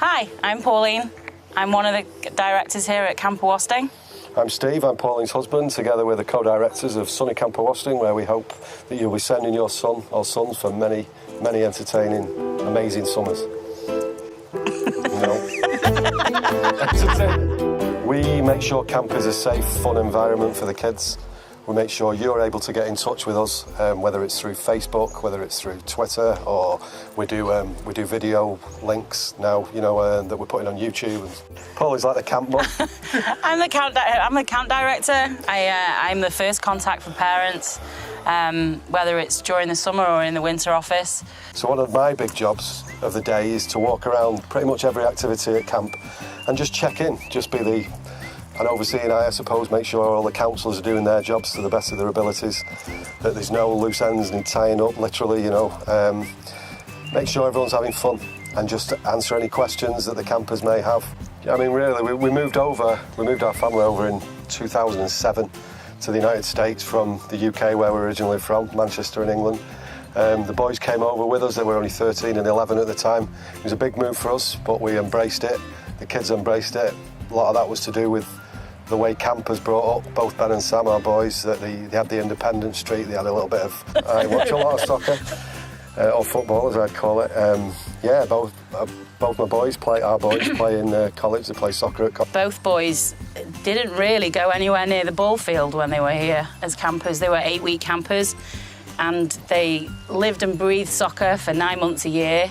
Hi, I'm Pauline. I'm one of the directors here at Camp Awosting. I'm Steve, I'm Pauline's husband, together with the co-directors of sunny Camp Awosting, where we hope that you'll be sending your son or sons for many, many entertaining, amazing summers. We make sure camp is a safe, fun environment for the kids. We make sure you're able to get in touch with us, whether it's through Facebook, whether it's through Twitter, or we do video links now, that we're putting on YouTube. Paulie's like the camp mum. I'm the camp director. I'm the first contact for parents, whether it's during the summer or in the winter office. So one of my big jobs of the day is to walk around pretty much every activity at camp and just check in, just be an overseeing eye, I suppose, make sure all the counsellors are doing their jobs to the best of their abilities, that there's no loose ends and tying up, literally, make sure everyone's having fun and just answer any questions that the campers may have. I mean, really, we moved our family over in 2007 to the United States from the UK, where we're originally from, Manchester in England. The boys came over with us. They were only 13 and 11 at the time. It was a big move for us, but we embraced it. The kids embraced it. A lot of that was to do with the way campers brought up, both Ben and Sam, our boys, that they had the independent streak. They had a little bit of, I watch a lot of soccer, or football as I'd call it. Both my boys play in college. They play soccer at college. Both boys didn't really go anywhere near the ball field when they were here as campers. They were 8-week campers, and they lived and breathed soccer for 9 months a year.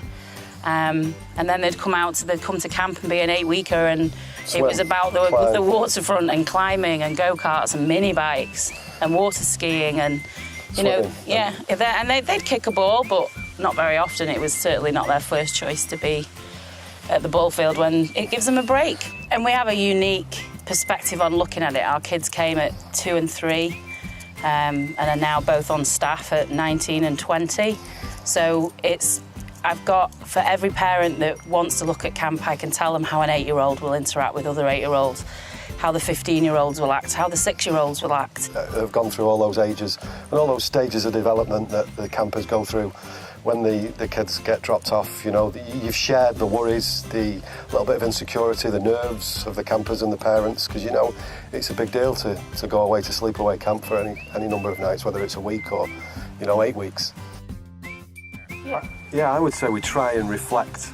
And then they'd come to camp and be an 8-weeker, and it was about the waterfront and climbing and go-karts and mini bikes and water skiing and, and they'd kick a ball, but not very often. It was certainly not their first choice to be at the ball field when it gives them a break. And we have a unique perspective on looking at it. Our kids came at 2 and 3 and are now both on staff at 19 and 20. So I've got, for every parent that wants to look at camp, I can tell them how an 8-year-old will interact with other 8-year-olds, how the 15-year-olds will act, how the 6-year-olds will act. They've gone through all those ages and all those stages of development that the campers go through when the kids get dropped off. You've shared the worries, the little bit of insecurity, the nerves of the campers and the parents, because it's a big deal to go away to sleepaway camp for any number of nights, whether it's a week or 8 weeks. Yeah, I would say we try and reflect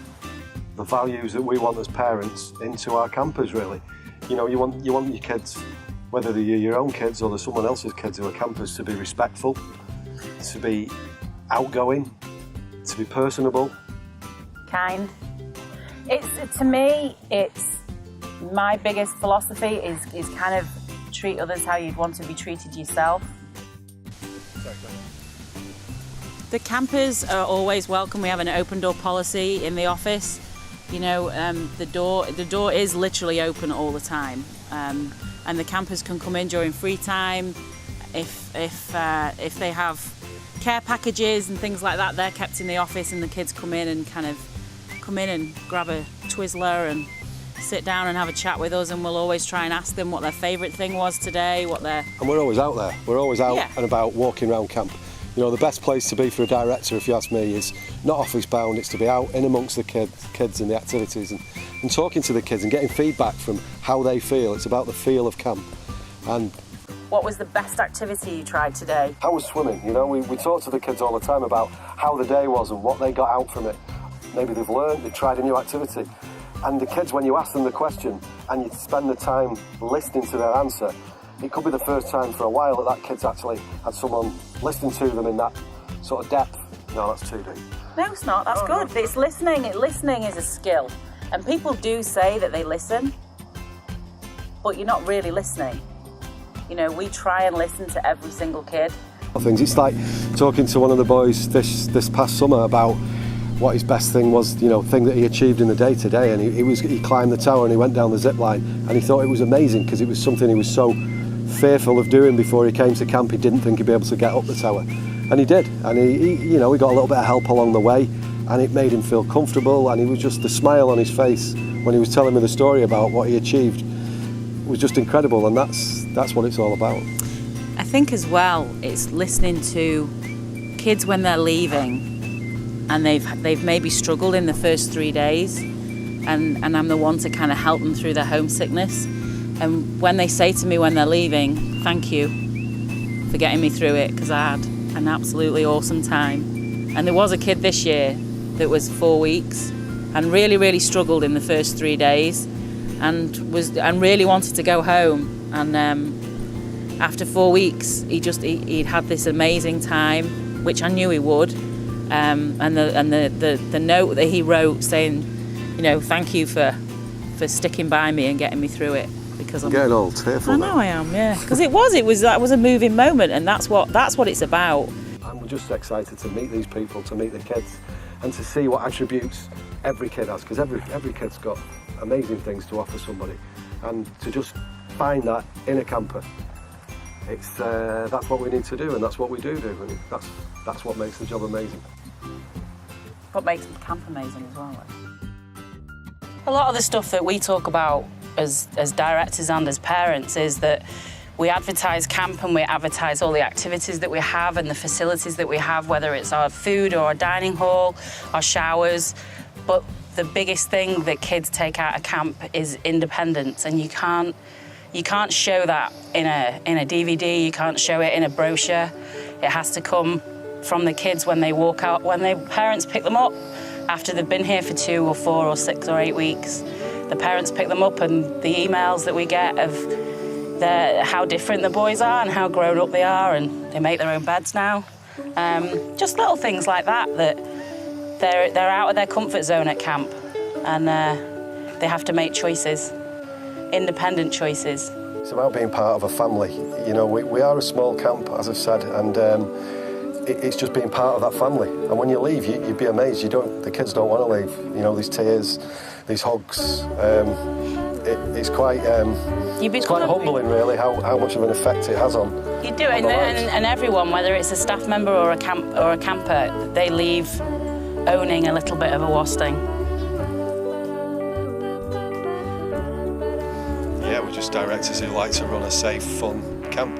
the values that we want as parents into our campers, really. You want your kids, whether they're your own kids or they're someone else's kids who are campers, to be respectful, to be outgoing, to be personable. Kind. To me, my biggest philosophy is kind of treat others how you'd want to be treated yourself. The campers are always welcome. We have an open door policy in the office. The door is literally open all the time, and the campers can come in during free time. If they have care packages and things like that, they're kept in the office, and the kids come in and grab a Twizzler and sit down and have a chat with us, and we'll always try and ask them what their favourite thing was today, And we're always out there. We're always out and about walking around camp. The best place to be for a director, if you ask me, is not office bound. It's to be out in amongst the kids and the activities and talking to the kids and getting feedback from how they feel. It's about the feel of camp. And what was the best activity you tried today? How was swimming? We talk to the kids all the time about how the day was and what they got out from it. Maybe they've learned, they've tried a new activity. And the kids, when you ask them the question and you spend the time listening to their answer, it could be the first time for a while that kid's actually had someone listening to them in that sort of depth. No, that's too deep. No, it's not. That's good. No. It's listening. Listening is a skill. And people do say that they listen, but you're not really listening. We try and listen to every single kid. It's like talking to one of the boys this past summer about what his best thing was, thing that he achieved in the day today, and he climbed the tower and he went down the zip line, and he thought it was amazing because it was something he was so fearful of doing before he came to camp. He didn't think he'd be able to get up the tower, and he did, and he got a little bit of help along the way, and it made him feel comfortable, and he was just the smile on his face when he was telling me the story about what he achieved was just incredible, and that's what it's all about. I think as well, it's listening to kids when they're leaving and they've maybe struggled in the first 3 days, and I'm the one to kind of help them through their homesickness. And when they say to me when they're leaving, thank you for getting me through it, because I had an absolutely awesome time. And there was a kid this year that was 4 weeks and really struggled in the first 3 days and really wanted to go home. And after 4 weeks, he'd had this amazing time, which I knew he would. And the note that he wrote saying, thank you for sticking by me and getting me through it. Because I'm getting all tearful. I know I am, yeah. Because that was a moving moment, and that's what it's about. I'm just excited to meet these people, to meet the kids, and to see what attributes every kid has, because every kid's got amazing things to offer somebody, and to just find that in a camper, that's what we need to do, and that's what we do, and that's what makes the job amazing. What makes the camp amazing as well. A lot of the stuff that we talk about as directors and as parents is that we advertise camp and we advertise all the activities that we have and the facilities that we have, whether it's our food or our dining hall, our showers. But the biggest thing that kids take out of camp is independence, and you can't show that in a DVD, you can't show it in a brochure. It has to come from the kids when they walk out, when their parents pick them up after they've been here for 2 or 4 or 6 or 8 weeks. The parents pick them up, and the emails that we get of how different the boys are and how grown up they are, and they make their own beds now. Just little things like that they're out of their comfort zone at camp, and they have to make choices, independent choices. It's about being part of a family. We are a small camp, as I've said, and it's just being part of that family. And when you leave, you'd be amazed. The kids don't want to leave. These tears, these hugs. It's quite humbling, really, how much of an effect it has on. You do, and everyone, whether it's a staff member or a camper, they leave owning a little bit of a wasting. Yeah, we're just directors who like to run a safe, fun camp.